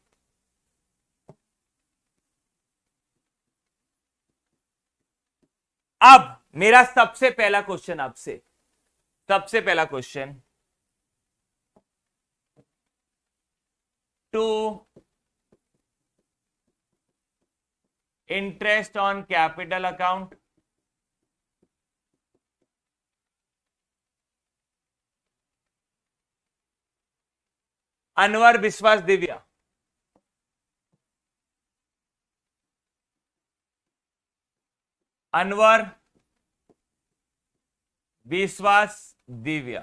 अब मेरा सबसे पहला क्वेश्चन आपसे, सबसे पहला question, to interest on capital account, Anwar Vishwas Divya. Anwar Vishwas Divya.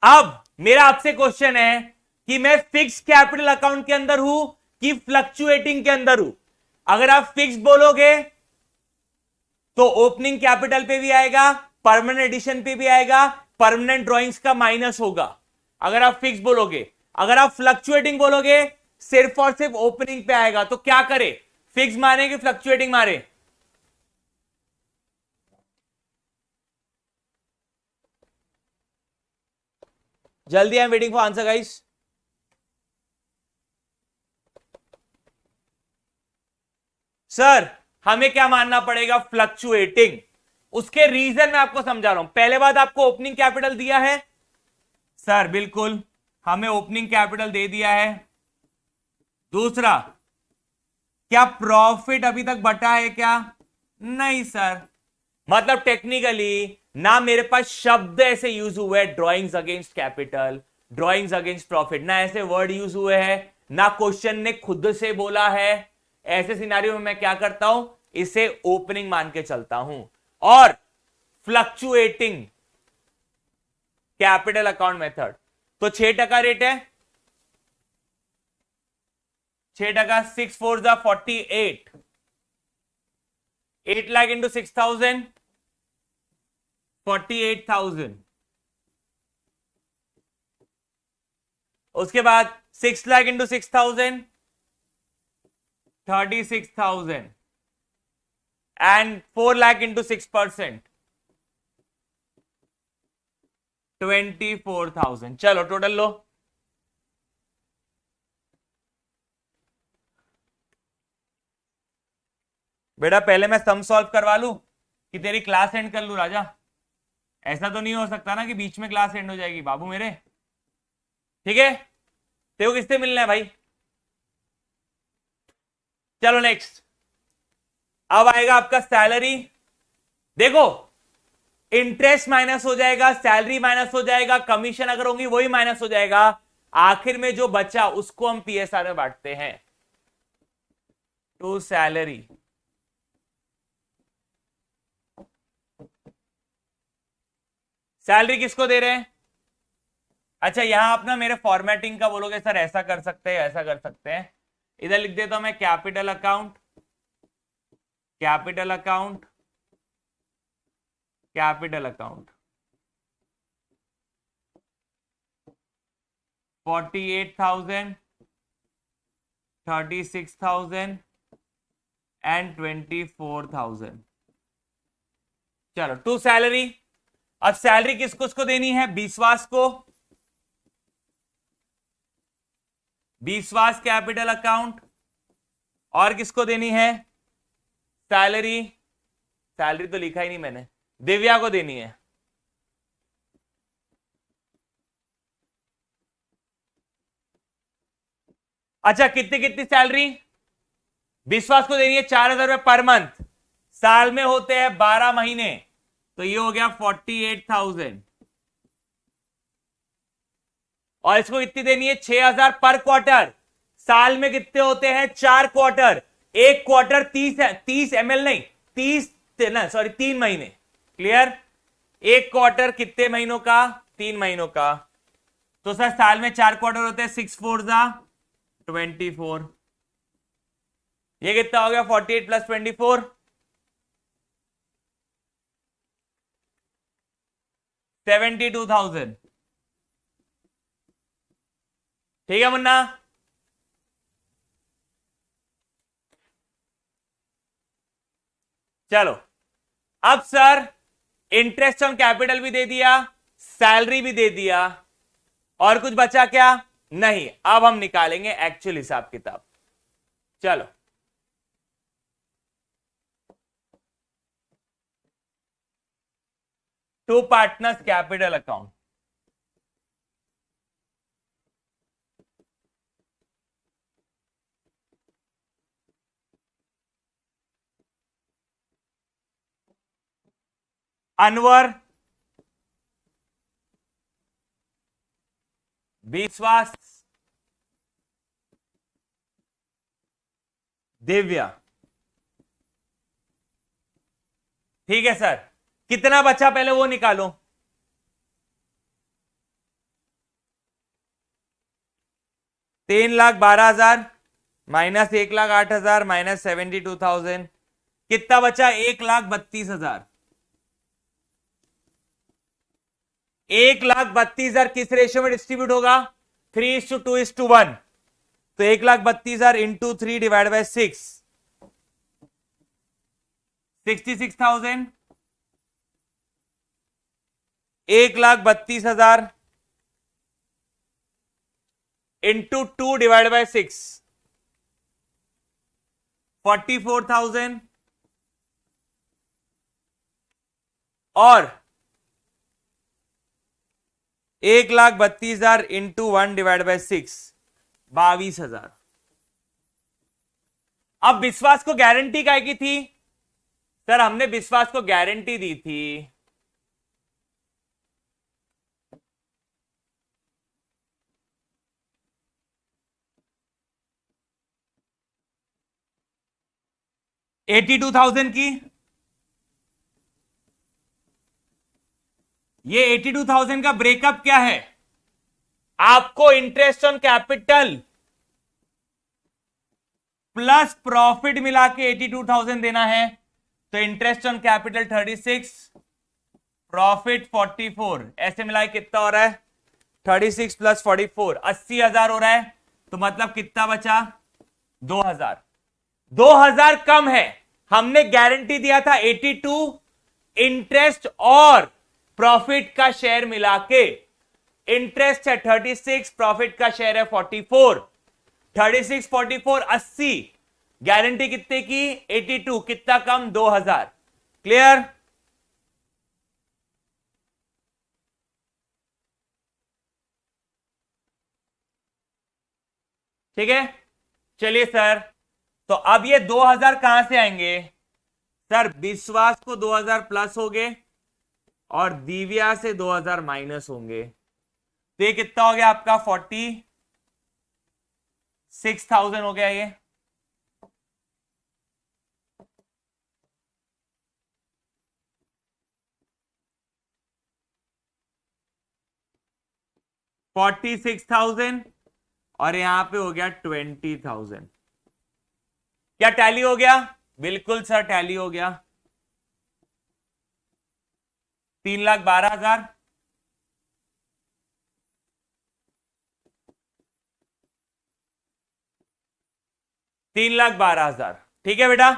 अब मेरा आपसे क्वेश्चन है कि मैं फिक्स कैपिटल अकाउंट के अंदर हूं कि फ्लक्चुएटिंग के अंदर हूं। अगर आप फिक्स बोलोगे तो ओपनिंग कैपिटल पे भी आएगा, परमानेंट एडिशन पे भी आएगा, परमानेंट ड्रॉइंग्स का माइनस होगा अगर आप फिक्स बोलोगे। अगर आप फ्लक्चुएटिंग बोलोगे सिर्फ और सिर्फ ओपनिंग पे आएगा। तो क्या करे, फिक्स मारे कि फ्लक्चुएटिंग मारे? जल्दी, I am waiting for answer guys. Sir हमें क्या मानना पड़ेगा, फ्लक्चुएटिंग। उसके रीजन मैं आपको समझा रहा हूं। पहले बात, आपको ओपनिंग कैपिटल दिया है सर, बिल्कुल हमें ओपनिंग कैपिटल दे दिया है। दूसरा, क्या प्रॉफिट अभी तक बटा है क्या? नहीं सर। मतलब टेक्निकली ना मेरे पास शब्द ऐसे यूज हुए, drawings against capital, drawings against profit, ना ऐसे वर्ड यूज हुए हैं, ना क्वेश्चन ने खुद से बोला है। ऐसे सिनारियो में मैं क्या करता हूं, इसे ओपनिंग मान के चलता हूं। और फ्लक्चुएटिंग कैपिटल अकाउंट मेथड, तो 6% रेट है, 6%, 6 4 जा 48, 8 लाख इंटू 6,000, 48,000। उसके बाद 6 lakh into 6,000, 36,000, and 4 lakh into 6%, 24,000। चलो टोटल लो। बेटा पहले मैं सम सॉल्व करवा लूं कि तेरी क्लास एंड कर लूं राजा? ऐसा तो नहीं हो सकता ना कि बीच में क्लास एंड हो जाएगी बाबू मेरे। ठीक है, तेरे को किससे मिलना है भाई? चलो नेक्स्ट। अब आएगा आपका सैलरी। देखो, इंटरेस्ट माइनस हो जाएगा, सैलरी माइनस हो जाएगा, कमीशन अगर होंगी वही माइनस हो जाएगा। आखिर में जो बचा उसको हम पीएसआर में बांटते हैं। टू सैलरी, सैलरी किसको दे रहे हैं? अच्छा, यहां आप ना मेरे फॉर्मेटिंग का बोलोगे सर ऐसा कर सकते हैं, ऐसा कर सकते हैं। इधर लिख देता हूं मैं capital account, capital account, capital account, 48,000, 36,000 and 24,000। चलो टू सैलरी। अब सैलरी किसको उसको देनी है? विश्वास को, विश्वास कैपिटल अकाउंट। और किसको देनी है सैलरी? सैलरी तो लिखा ही नहीं मैंने, दिव्या को देनी है। अच्छा, कितनी कितनी सैलरी? विश्वास को देनी है 4,000 रुपए पर मंथ, साल में होते हैं 12 महीने, तो ये हो गया 48,000। और इसको कितनी देनी है? 6,000 पर क्वार्टर। साल में कितने होते हैं? 4 क्वार्टर। एक क्वार्टर 30 ml नहीं, 30 ना सॉरी 3 महीने। क्लियर? एक क्वार्टर कितने महीनों का? 3 महीनों का। तो सर साल में 4 क्वार्टर होते हैं, 6 4 जा 24। ये कितना हो गया? 48 प्लस 24, 72,000। ठीक है मुन्ना? चलो, अब सर इंटरेस्ट ऑन कैपिटल भी दे दिया, सैलरी भी दे दिया, और कुछ बचा क्या? नहीं। अब हम निकालेंगे एक्चुअल हिसाब किताब। चलो, to partners capital account. Anwar, Vishwas, Divya. ठीक है सर, कितना बचा पहले वो निकालो। $3,12,000 माइनस 1,08,000 माइनस 72,000, कितना बचा? 1,32,000। 1,32,000 किस रेशियो में डिस्ट्रीब्यूट होगा? 3:2:1। तो 1,32,000 into 3 divide by 6, 66,000। 1,32,000 into 2 divide by 6, 44,000। और 1,32,000 इंटू 1 डिवाइड बाय 6, 22,000। अब विश्वास को गारंटी काय की थी? सर हमने विश्वास को गारंटी दी थी $82,000 की। ये 82,000 का ब्रेकअप क्या है? आपको interest on capital plus profit मिला के 82,000 देना है। तो इंटरेस्ट ऑन कैपिटल 36, प्रॉफिट 44, ऐसे मिला के कितना हो रहा है? 36 प्लस 44, 80,000 हो रहा है। तो मतलब कितना बचा? 2,000। 2,000 कम है। हमने गारंटी दिया था 82, इंटरेस्ट और प्रॉफिट का शेयर मिला के। इंटरेस्ट है 36, प्रॉफिट का शेयर है 44। 36, 44, 80। गारंटी कितने की? 82। कितना कम? 2,000। क्लियर? ठीक है, चलिए सर। तो अब ये 2,000 कहां से आएंगे? सर विश्वास को 2,000 प्लस हो गए और दिव्या से 2,000 माइनस होंगे। तो ये कितना हो गया आपका? 46,000 हो गया ये। $46,000 और यहां पे हो गया 20,000। क्या टैली हो गया? बिल्कुल सर टैली हो गया। 3,12,000 3,12,000। ठीक है बेटा।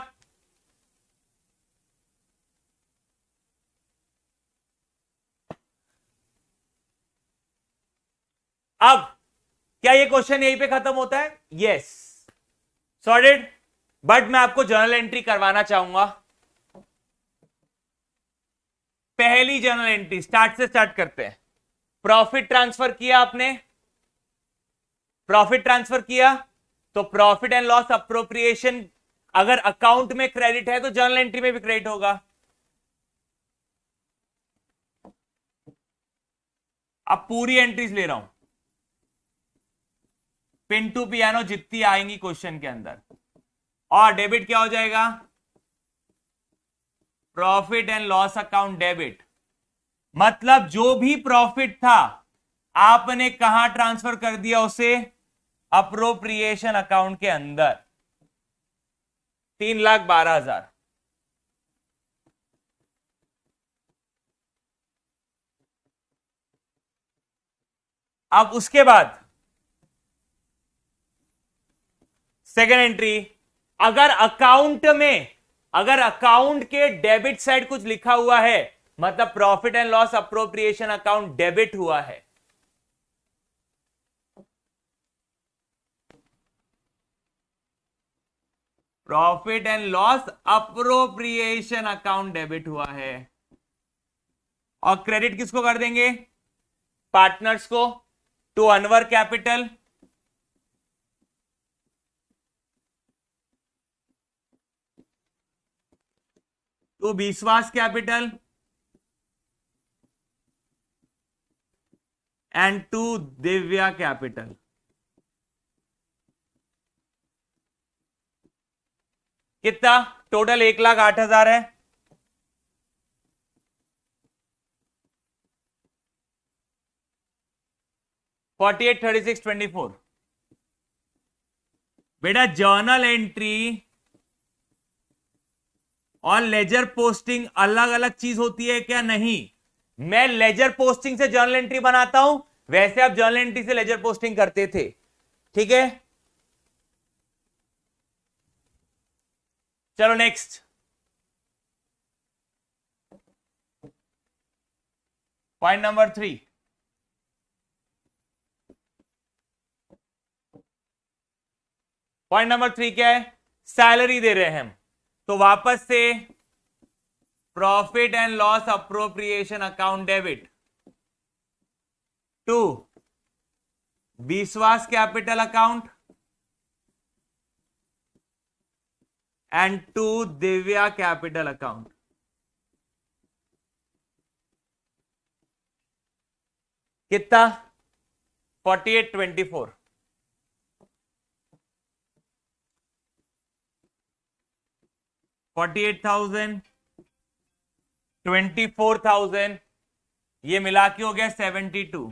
अब क्या ये क्वेश्चन यहीं पे खत्म होता है? Yes, sorted. बट मैं आपको जर्नल एंट्री करवाना चाहूंगा। पहली जर्नल एंट्री स्टार्ट से स्टार्ट करते हैं। प्रॉफिट ट्रांसफर किया आपने, प्रॉफिट ट्रांसफर किया तो प्रॉफिट एंड लॉस अप्रोप्रिएशन अगर अकाउंट में क्रेडिट है तो जर्नल एंट्री में भी क्रेडिट होगा। अब पूरी एंट्रीज ले रहा हूं, पिंटू पियानो जितनी आएंगी क्वेश्चन के अंदर। और डेबिट क्या हो जाएगा? Profit and loss account debit. मतलब जो भी प्रॉफिट था आपने कहां ट्रांसफर कर दिया? उसे अप्रोप्रिएशन अकाउंट के अंदर। 3,12,000। अब उसके बाद सेकेंड एंट्री, अगर अकाउंट के डेबिट साइड कुछ लिखा हुआ है, मतलब profit and loss appropriation account debit हुआ है, profit and loss appropriation account debit हुआ है, और क्रेडिट किसको कर देंगे? पार्टनर्स को, to Anwar capital, to Vishwas capital, and to Divya capital. कितना टोटल? 1,08,000 है। $48, 36, 24। बेटा जर्नल एंट्री और लेजर पोस्टिंग अलग अलग चीज होती है क्या? नहीं। मैं लेजर पोस्टिंग से जर्नल एंट्री बनाता हूं, वैसे आप जर्नल एंट्री से लेजर पोस्टिंग करते थे, ठीक है। चलो next, point number 3। Point number 3 क्या है? सैलरी दे रहे हैं हम, तो वापस से profit and loss appropriation account debit to Vishwas capital account and to Divya capital account. कितना? 48, 24। 48,000, 24,000, ये मिला के हो गया 72।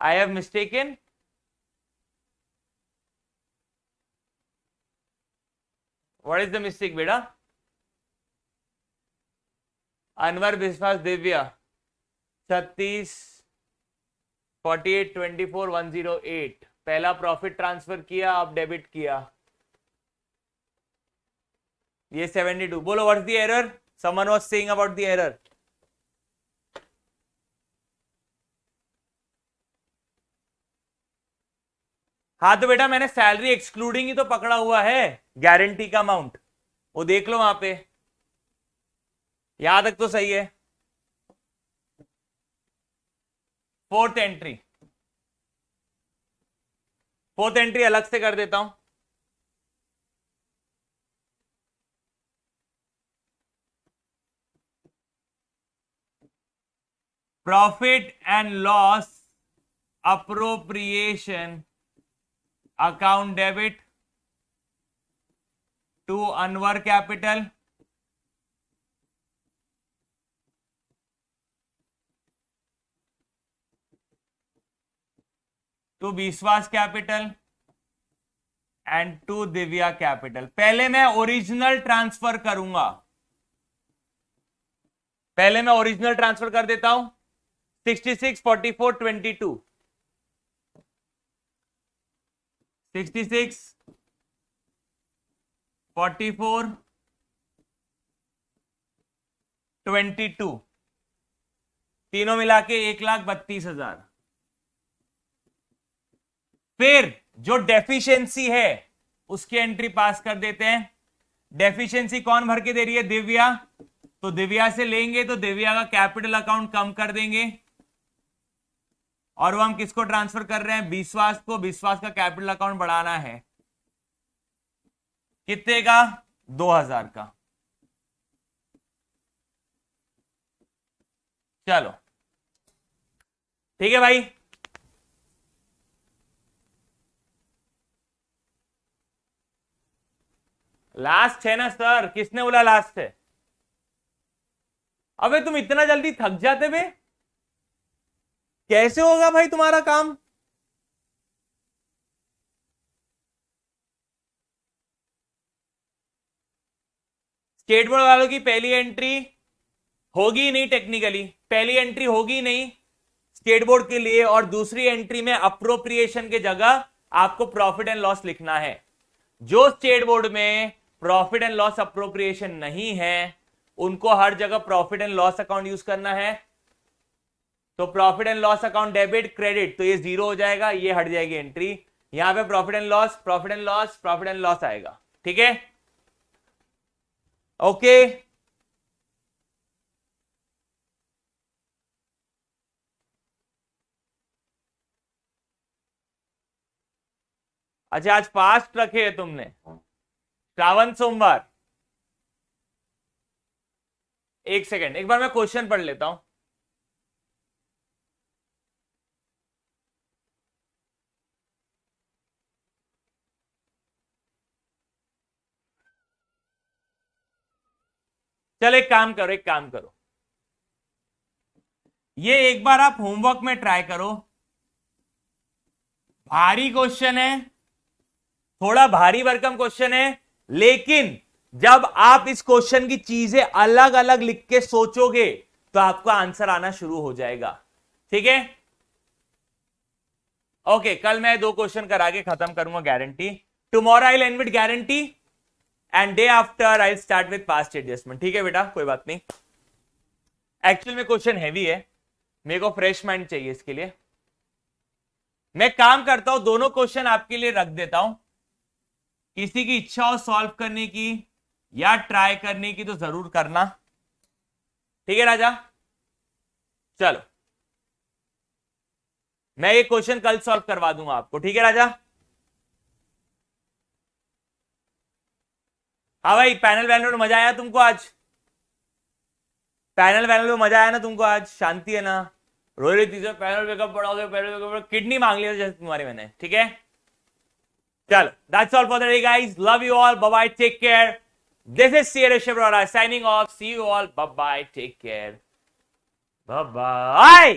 I have mistaken? What is the mistake बेटा? अनवर विश्वास दिव्या 36, 48, 24, 108। पहला प्रॉफिट ट्रांसफर किया, अब डेबिट किया, ये 72। बोलो what's the error? Someone was saying about the error. हाँ तो बेटा मैंने सैलरी एक्सक्लूडिंग ही तो पकड़ा हुआ है, गारंटी का अमाउंट, वो देख लो वहां पे, यहां तक तो सही है। फोर्थ एंट्री अलग से कर देता हूं। Profit and loss appropriation account debit to Anwar capital to Vishwas capital and to Divya capital. पहले मैं ओरिजिनल ट्रांसफर करूंगा, पहले मैं ओरिजिनल ट्रांसफर कर देता हूं। 66, 44, 22, 66, 44, 22, तीनों मिला के 1,32,000। फिर जो डेफिशिएंसी है उसकी एंट्री पास कर देते हैं। डेफिशिएंसी कौन भर के दे रही है? दिव्या। तो दिव्या से लेंगे तो दिव्या का कैपिटल अकाउंट कम कर देंगे, और वो हम किसको ट्रांसफर कर रहे हैं? विश्वास को। विश्वास का कैपिटल अकाउंट बढ़ाना है, कितने का? 2,000 का। चलो ठीक है भाई, लास्ट है ना सर? किसने बोला लास्ट है? अबे तुम इतना जल्दी थक जाते बे, कैसे होगा भाई तुम्हारा काम? स्टेट बोर्ड वालों की पहली एंट्री होगी नहीं, टेक्निकली पहली एंट्री होगी नहीं स्टेट बोर्ड के लिए, और दूसरी एंट्री में अप्रोप्रिएशन के जगह आपको प्रॉफिट एंड लॉस लिखना है। जो स्टेट बोर्ड में प्रॉफिट एंड लॉस अप्रोप्रिएशन नहीं है उनको हर जगह profit and loss account use करना है। तो profit and loss account debit credit, तो ये जीरो हो जाएगा, ये हट जाएगी एंट्री। यहां पे profit and loss, profit and loss, profit and loss आएगा। ठीक है, ओके। अच्छा, आज फास्ट रखे है तुमने, श्रावण सोमवार। एक सेकेंड, एक बार मैं क्वेश्चन पढ़ लेता हूं। चल एक काम करो, एक काम करो, ये एक बार आप होमवर्क में ट्राई करो। भारी क्वेश्चन है, थोड़ा भारी भरकम क्वेश्चन है, लेकिन जब आप इस क्वेश्चन की चीजें अलग अलग लिख के सोचोगे तो आपका आंसर आना शुरू हो जाएगा। ठीक है, ओके। कल मैं 2 क्वेश्चन करा के खत्म करूंगा guarantee. Tomorrow I will and with guarantee and day after I start with past adjustment. ठीक है बेटा, कोई बात नहीं। एक्चुअल में क्वेश्चन हैवी है, मेरे को फ्रेश माइंड चाहिए इसके लिए। मैं काम करता हूं, दोनों क्वेश्चन आपके लिए रख देता हूं। किसी की इच्छा हो सॉल्व करने की या ट्राई करने की तो जरूर करना। ठीक है राजा, चलो मैं ये क्वेश्चन कल सॉल्व करवा दूंगा आपको। ठीक है राजा। हाँ भाई, पैनल वैनल में मजा आया तुमको आज? पैनल वैनल में मजा आया ना तुमको आज? शांति है ना? रो रही थी पैनल वेकअप पढ़ाओगे, पैनल वेकअप, किडनी मांग लिया जैसे तुम्हारी मैंने। ठीक है, चलो, that's all for the day guys. Love you all, bye bye, take care. This is C Rishabh Rohra signing off. See you all, bye bye, take care, bye bye.